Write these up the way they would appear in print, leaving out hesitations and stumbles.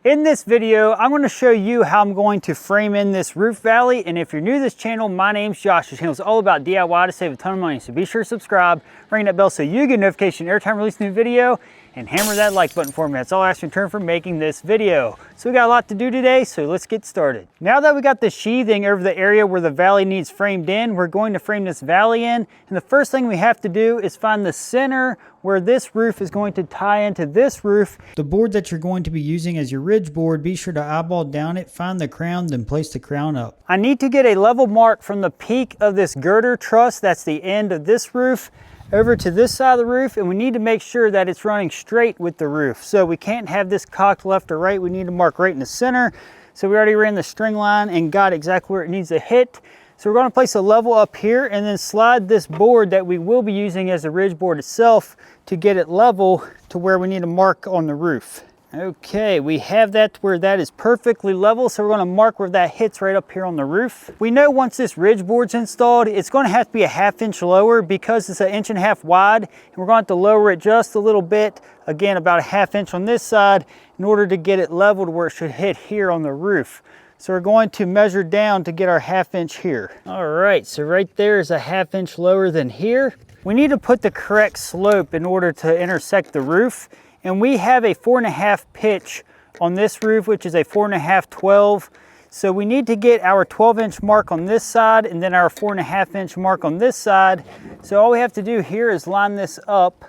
In this video, I'm going to show you how I'm going to frame in this roof valley. And if you're new to this channel, my name's Josh. This channel is all about DIY to save a ton of money. So be sure to subscribe, ring that bell so you get notification every time I release a new video, and hammer that like button for me. That's all I ask in return for making this video. So we got a lot to do today, so let's get started. Now that we got the sheathing over the area where the valley needs framed in, we're going to frame this valley in. And the first thing we have to do is find the center where this roof is going to tie into this roof. The board that you're going to be using as your ridge board, be sure to eyeball down it, find the crown, then place the crown up. I need to get a level mark from the peak of this girder truss, that's the end of this roof, over to this side of the roof, and we need to make sure that it's running straight with the roof. So we can't have this cocked left or right. We need to mark right in the center. So we already ran the string line and got exactly where it needs to hit. So we're going to place a level up here and then slide this board that we will be using as the ridge board itself to get it level to where we need to mark on the roof. Okay, we have that where that is perfectly level, so we're going to mark where that hits right up here on the roof. We know once this ridge board's installed, it's going to have to be a 1/2 inch lower because it's 1.5 inches wide, and we're going to have to lower it just a little bit, again about a 1/2 inch on this side, in order to get it leveled where it should hit here on the roof. So we're going to measure down to get our 1/2 inch here. All right, so right there is a 1/2 inch lower than here. We need to put the correct slope in order to intersect the roof. And we have a 4.5 pitch on this roof, which is a 4.5 12. So we need to get our 12-inch mark on this side and then our 4.5 inch mark on this side. So all we have to do here is line this up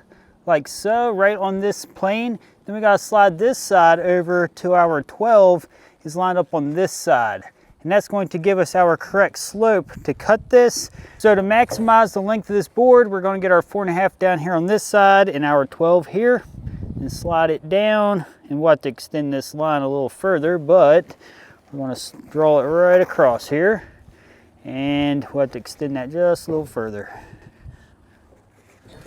like so, right on this plane. Then we got to slide this side over to our 12 is lined up on this side. And that's going to give us our correct slope to cut this. So to maximize the length of this board, we're going to get our 4.5 down here on this side and our 12 here. And slide it down, and we'll have to extend this line a little further, but we want to draw it right across here, and we'll have to extend that just a little further.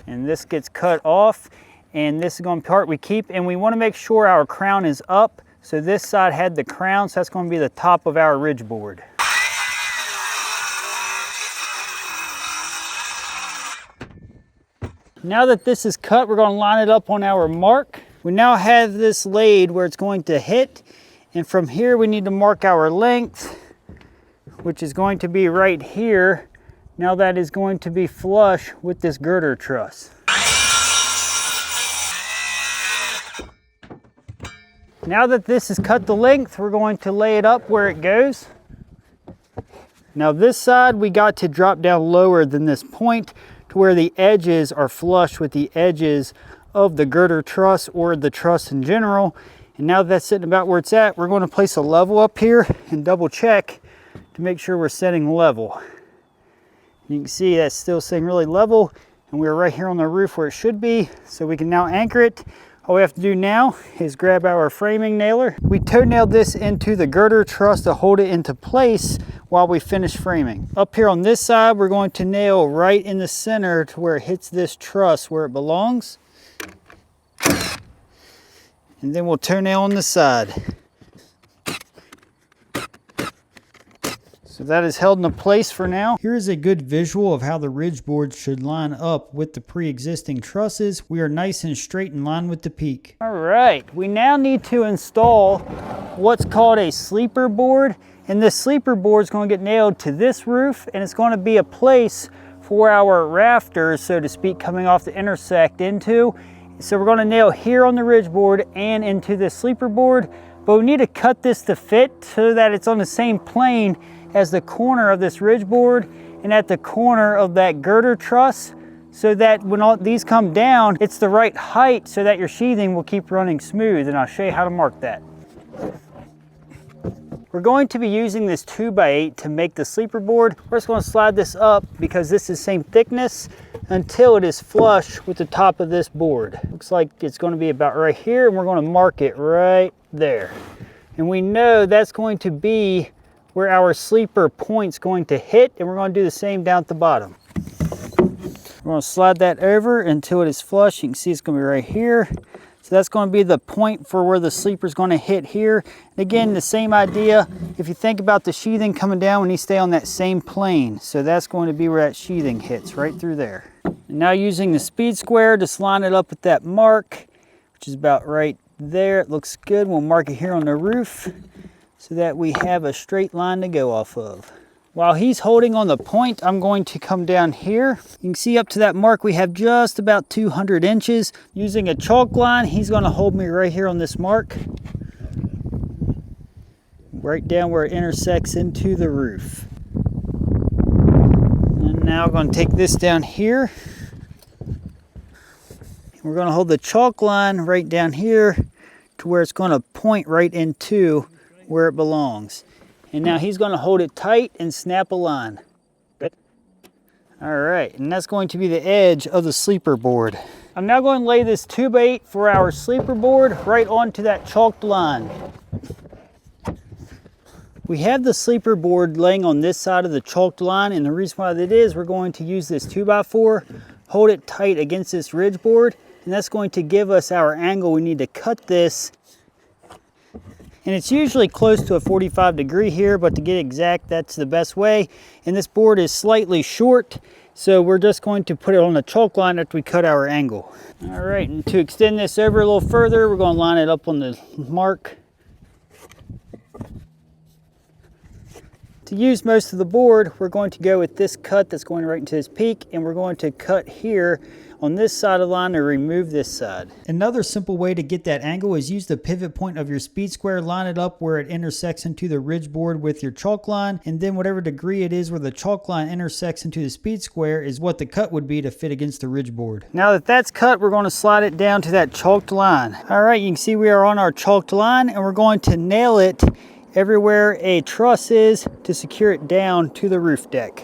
And this gets cut off, and this is going to be part we keep, and we want to make sure our crown is up. So this side had the crown, so that's going to be the top of our ridge board. Now that this is cut, we're going to line it up on our mark. We now have this laid where it's going to hit, and from here we need to mark our length, which is going to be right here. Now that is going to be flush with this girder truss. Now that this is cut the length, we're going to lay it up where it goes. Now this side we got to drop down lower than this point, to where the edges are flush with the edges of the girder truss or the truss in general. And now that that's sitting about where it's at, we're going to place a level up here and double check to make sure we're setting level. You can see that's still sitting really level, and we're right here on the roof where it should be, so we can now anchor it. All we have to do now is grab our framing nailer. We toe nailed this into the girder truss to hold it into place while we finish framing. Up here on this side, we're going to nail right in the center to where it hits this truss where it belongs. And then we'll toe nail on the side. So that is held into place for now. Here is a good visual of how the ridge board should line up with the pre-existing trusses. We are nice and straight in line with the peak. All right, we now need to install what's called a sleeper board. And this sleeper board is going to get nailed to this roof, and it's going to be a place for our rafters, so to speak, coming off the intersect into. So we're going to nail here on the ridge board and into this sleeper board, but we need to cut this to fit so that it's on the same plane as the corner of this ridge board and at the corner of that girder truss, so that when all these come down, it's the right height so that your sheathing will keep running smooth. And I'll show you how to mark that. We're going to be using this 2x8 to make the sleeper board. We're just going to slide this up because this is the same thickness until it is flush with the top of this board. Looks like it's going to be about right here, and we're going to mark it right there. And we know that's going to be where our sleeper point's going to hit, and we're going to do the same down at the bottom. We're going to slide that over until it is flush. You can see it's going to be right here. So that's going to be the point for where the sleeper is going to hit here. And again, the same idea. If you think about the sheathing coming down, we need to stay on that same plane. So that's going to be where that sheathing hits, right through there. And now using the speed square, just line it up with that mark, which is about right there. It looks good. We'll mark it here on the roof so that we have a straight line to go off of. While he's holding on the point, I'm going to come down here. You can see up to that mark, we have just about 200 inches. Using a chalk line, he's going to hold me right here on this mark, right down where it intersects into the roof. And now I'm going to take this down here. We're going to hold the chalk line right down here to where it's going to point right into where it belongs. And now he's going to hold it tight and snap a line. Good. All right, and that's going to be the edge of the sleeper board. I'm now going to lay this 2x8 for our sleeper board right onto that chalked line. We have the sleeper board laying on this side of the chalked line, and the reason why that is, we're going to use this 2x4, hold it tight against this ridge board, and that's going to give us our angle we need to cut this. And it's usually close to a 45 degree here, but to get exact, that's the best way. And this board is slightly short, so we're just going to put it on the chalk line after we cut our angle. All right, and to extend this over a little further, we're going to line it up on the mark. To use most of the board, we're going to go with this cut that's going right into this peak, and we're going to cut here on this side of the line to remove this side. Another simple way to get that angle is use the pivot point of your speed square, line it up where it intersects into the ridge board with your chalk line, and then whatever degree it is where the chalk line intersects into the speed square is what the cut would be to fit against the ridge board. Now that that's cut, we're going to slide it down to that chalked line. All right, you can see we are on our chalked line, and we're going to nail it everywhere a truss is to secure it down to the roof deck.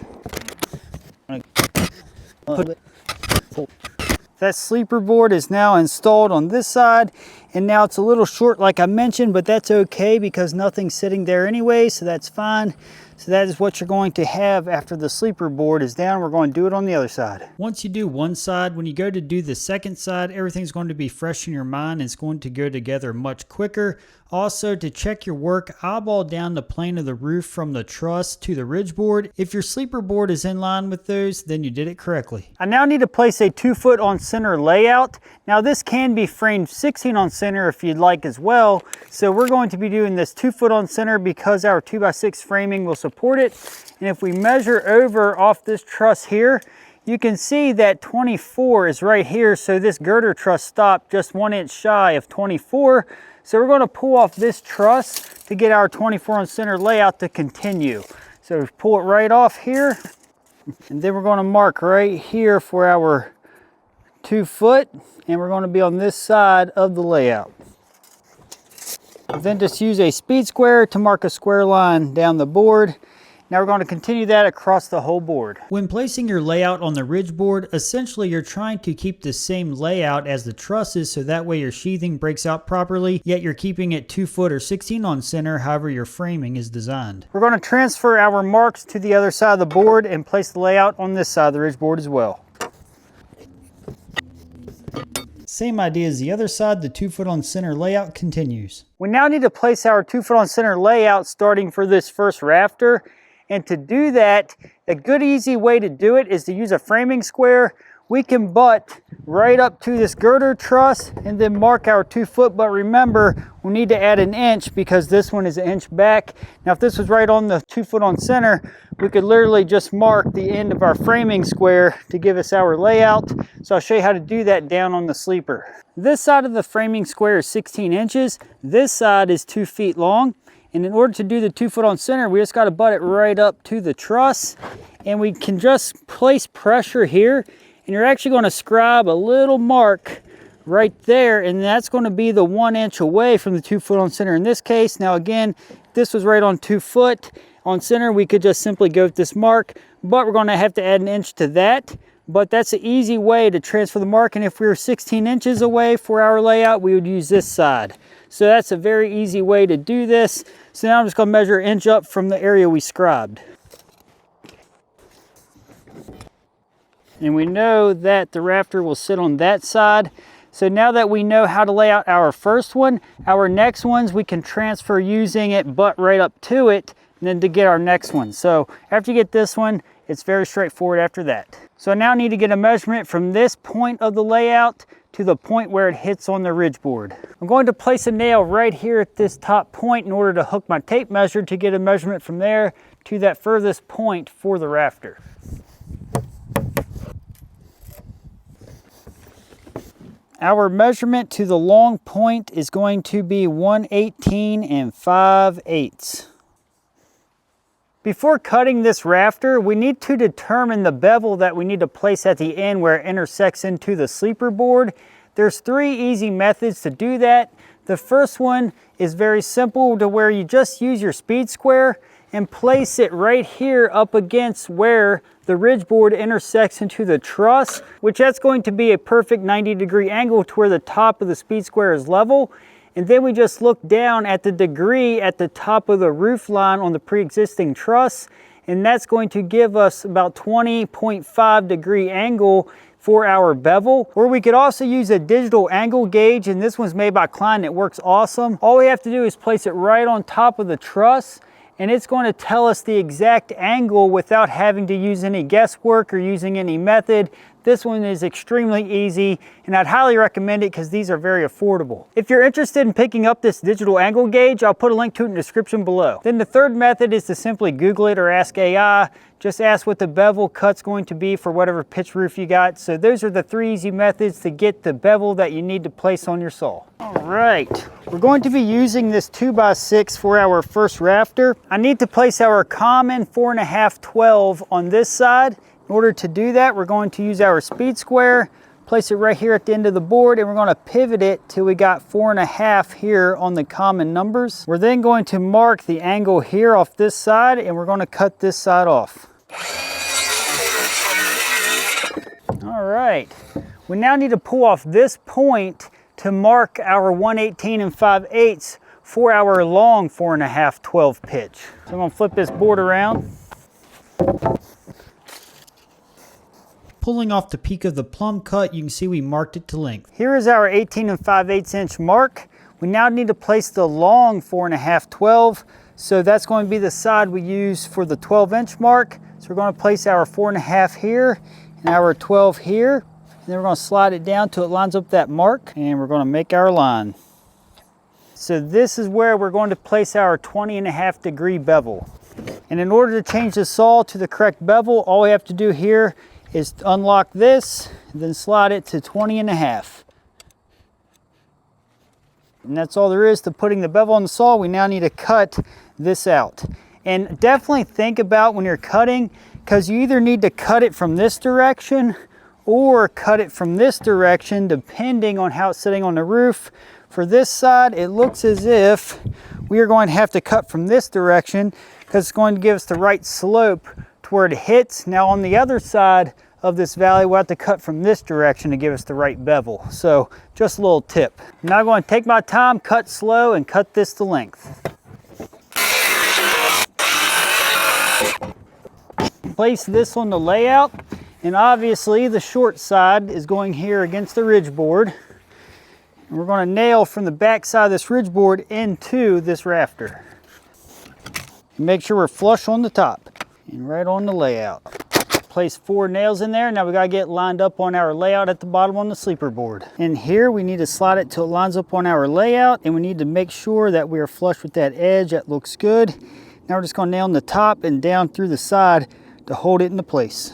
That sleeper board is now installed on this side, and now it's a little short like I mentioned, but that's okay because nothing's sitting there anyway, so that's fine. So that is what you're going to have after the sleeper board is down. We're going to do it on the other side. Once you do one side, when you go to do the second side, everything's going to be fresh in your mind. It's going to go together much quicker. Also, to check your work, eyeball down the plane of the roof from the truss to the ridge board. If your sleeper board is in line with those, then you did it correctly. I now need to place a 2-foot on center layout. Now this can be framed 16 on center if you'd like as well. So we're going to be doing this 2-foot on center because our 2x6 framing will support it. And if we measure over off this truss here, you can see that 24 is right here. So this girder truss stopped just 1 inch shy of 24. So we're going to pull off this truss to get our 24 on center layout to continue. So pull it right off here, and then we're going to mark right here for our 2-foot, and we're going to be on this side of the layout. Then just use a speed square to mark a square line down the board. Now we're going to continue that across the whole board. When placing your layout on the ridge board, essentially you're trying to keep the same layout as the trusses so that way your sheathing breaks out properly, yet you're keeping it 2-foot or 16 on center, however your framing is designed. We're going to transfer our marks to the other side of the board and place the layout on this side of the ridge board as well. Same idea as the other side, the 2-foot on center layout continues. We now need to place our 2-foot on center layout starting for this first rafter. And to do that, a good easy way to do it is to use a framing square. We can butt right up to this girder truss and then mark our 2-foot, but remember, we need to add 1 inch because this one is 1 inch back. Now if this was right on the 2-foot on center, we could literally just mark the end of our framing square to give us our layout. So I'll show you how to do that down on the sleeper. This side of the framing square is 16 inches. This side is 2 feet long. And in order to do the 2-foot on center, we just got to butt it right up to the truss. And we can just place pressure here. And you're actually going to scribe a little mark right there. And that's going to be the 1 inch away from the 2-foot on center in this case. Now again, if this was right on 2-foot on center, we could just simply go with this mark. But we're going to have to add 1 inch to that. But that's an easy way to transfer the mark. And if we were 16 inches away for our layout, we would use this side. So that's a very easy way to do this. So now I'm just going to measure 1 inch up from the area we scribed. And we know that the rafter will sit on that side. So now that we know how to lay out our first one, our next ones we can transfer using it butt right up to it, and then to get our next one. So after you get this one, it's very straightforward after that. So I now need to get a measurement from this point of the layout to the point where it hits on the ridge board. I'm going to place a nail right here at this top point in order to hook my tape measure to get a measurement from there to that furthest point for the rafter. Our measurement to the long point is going to be 118 5/8. Before cutting this rafter, we need to determine the bevel that we need to place at the end where it intersects into the sleeper board. There's 3 easy methods to do that. The first one is very simple, to where you just use your speed square and place it right here up against where the ridge board intersects into the truss, which that's going to be a perfect 90-degree angle to where the top of the speed square is level. And then we just look down at the degree at the top of the roof line on the pre-existing truss, and that's going to give us about 20.5 degree angle for our bevel. Or we could also use a digital angle gauge, and this one's made by Klein. It works awesome. All we have to do is place it right on top of the truss, and it's going to tell us the exact angle without having to use any guesswork or using any method. This one is extremely easy, and I'd highly recommend it because these are very affordable. If you're interested in picking up this digital angle gauge, I'll put a link to it in the description below. Then the third method is to simply Google it or ask AI. Just ask what the bevel cut's going to be for whatever pitch roof you got. So those are the 3 easy methods to get the bevel that you need to place on your saw. All right, we're going to be using this 2x6 for our first rafter. I need to place our common 4.5/12 on this side. In order to do that, we're going to use our speed square, place it right here at the end of the board, and we're going to pivot it till we got 4.5 here on the common numbers. We're then going to mark the angle here off this side, and we're going to cut this side off. All right, we now need to pull off this point to mark our 118 5/8 for our long 4.5/12 pitch. So I'm going to flip this board around. Pulling off the peak of the plumb cut, you can see we marked it to length. Here is our 18 5/8 inch mark. We now need to place the long 4.5/12. So that's going to be the side we use for the 12-inch mark. So we're going to place our 4.5 here and our 12 here. And then we're going to slide it down till it lines up that mark. And we're going to make our line. So this is where we're going to place our 20.5 degree bevel. And in order to change the saw to the correct bevel, all we have to do here is to unlock this and then slide it to 20.5. And that's all there is to putting the bevel on the saw. We now need to cut this out. And definitely think about when you're cutting, because you either need to cut it from this direction or cut it from this direction, depending on how it's sitting on the roof. For this side, it looks as if we are going to have to cut from this direction because it's going to give us the right slope to where it hits. Now on the other side of this valley, we'll have to cut from this direction to give us the right bevel. So just a little tip. I'm now going to take my time, cut slow, and cut this to length. Place this on the layout, and obviously the short side is going here against the ridge board. And we're going to nail from the back side of this ridge board into this rafter. And make sure we're flush on the top and right on the layout. Place 4 nails in there. Now we got to get lined up on our layout at the bottom on the sleeper board. And here we need to slide it till it lines up on our layout, and we need to make sure that we are flush with that edge. That looks good. Now we're just going to nail in the top and down through the side to hold it into place.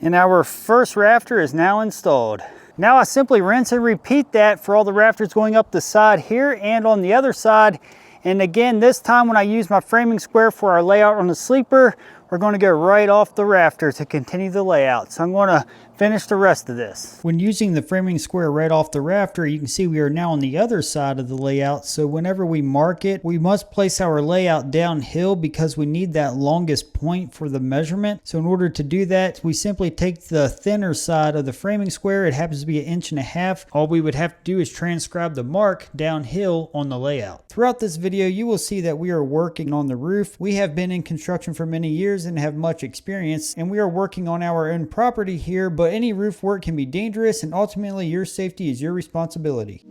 And our first rafter is now installed. Now I simply rinse and repeat that for all the rafters going up the side here and on the other side. And again, this time when I use my framing square for our layout on the sleeper, we're going to go right off the rafter to continue the layout. So I'm going to finish the rest of this. When using the framing square right off the rafter, you can see we are now on the other side of the layout. So whenever we mark it, we must place our layout downhill because we need that longest point for the measurement. So in order to do that, we simply take the thinner side of the framing square. It happens to be 1.5 inches. All we would have to do is transcribe the mark downhill on the layout. Throughout this video, you will see that we are working on the roof. We have been in construction for many years and have much experience, and we are working on our own property here, but any roof work can be dangerous, and ultimately your safety is your responsibility.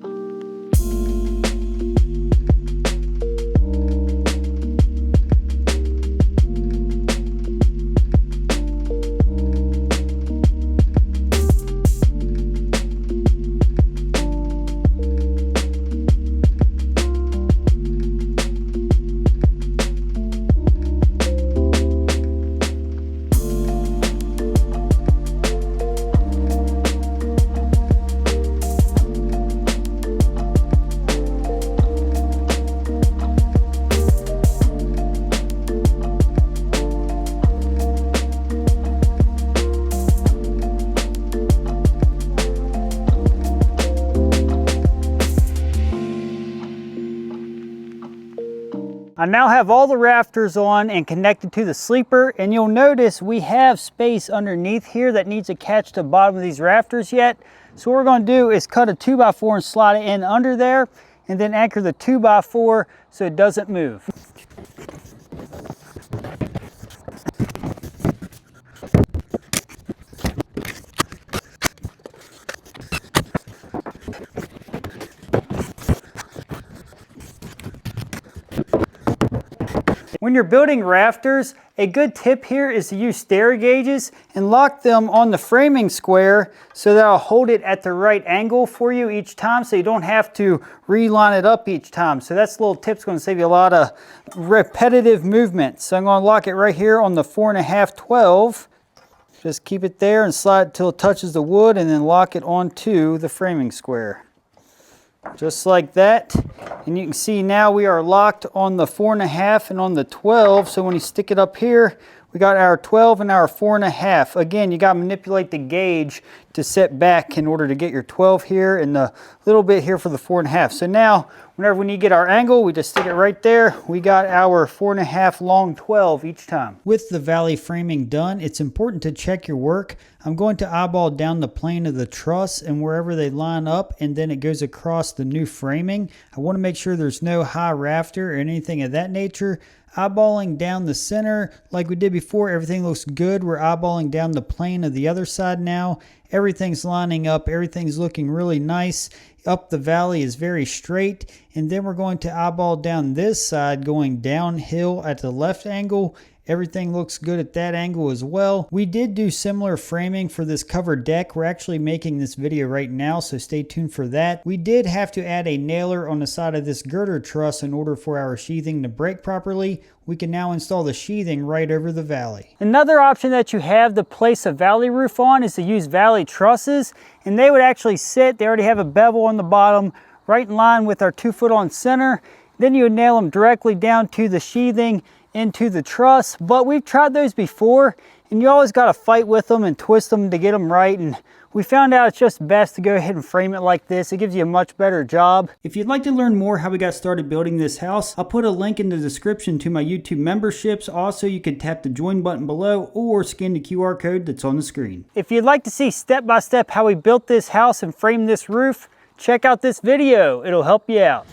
I now have all the rafters on and connected to the sleeper, and you'll notice we have space underneath here that needs to catch the bottom of these rafters yet. So what we're going to do is cut a 2x4 and slide it in under there, and then anchor the 2x4 so it doesn't move. When you're building rafters, a good tip here is to use stair gauges and lock them on the framing square so that'll hold it at the right angle for you each time, so you don't have to reline it up each time. So that's a little tip's going to save you a lot of repetitive movement. So I'm going to lock it right here on the 4.5 12. Just keep it there and slide it till it touches the wood, and then lock it onto the framing square. Just like that. And you can see now we are locked on the 4.5 and on the 12. So when you stick it up here, we got our 12 and our 4.5. Again, you got to manipulate the gauge to set back in order to get your 12 here and the little bit here for the 4.5. So now, whenever we need to get our angle, we just stick it right there. We got our 4.5 long 12 each time. With the valley framing done, it's important to check your work. I'm going to eyeball down the plane of the truss and wherever they line up, and then it goes across the new framing. I want to make sure there's no high rafter or anything of that nature. Eyeballing down the center like we did before, everything looks good. We're eyeballing down the plane of the other side now. Everything's lining up, everything's looking really nice. Up the valley is very straight, and then we're going to eyeball down this side going downhill at the left angle. Everything looks good at that angle as well. We did do similar framing for this covered deck. We're actually making this video right now, so stay tuned for that. We did have to add a nailer on the side of this girder truss in order for our sheathing to break properly. We can now install the sheathing right over the valley. Another option that you have to place a valley roof on is to use valley trusses, and they would actually sit, they already have a bevel on the bottom, right in line with our 2-foot on center. Then you would nail them directly down to the sheathing into the truss. But we've tried those before, and you always got to fight with them and twist them to get them right, and we found out it's just best to go ahead and frame it like this. It gives you a much better job. If you'd like to learn more how we got started building this house, I'll put a link in the description to my YouTube memberships. Also, you can tap the join button below or scan the QR code that's on the screen. If you'd like to see step by step how we built this house and framed this roof, check out this video. It'll help you out.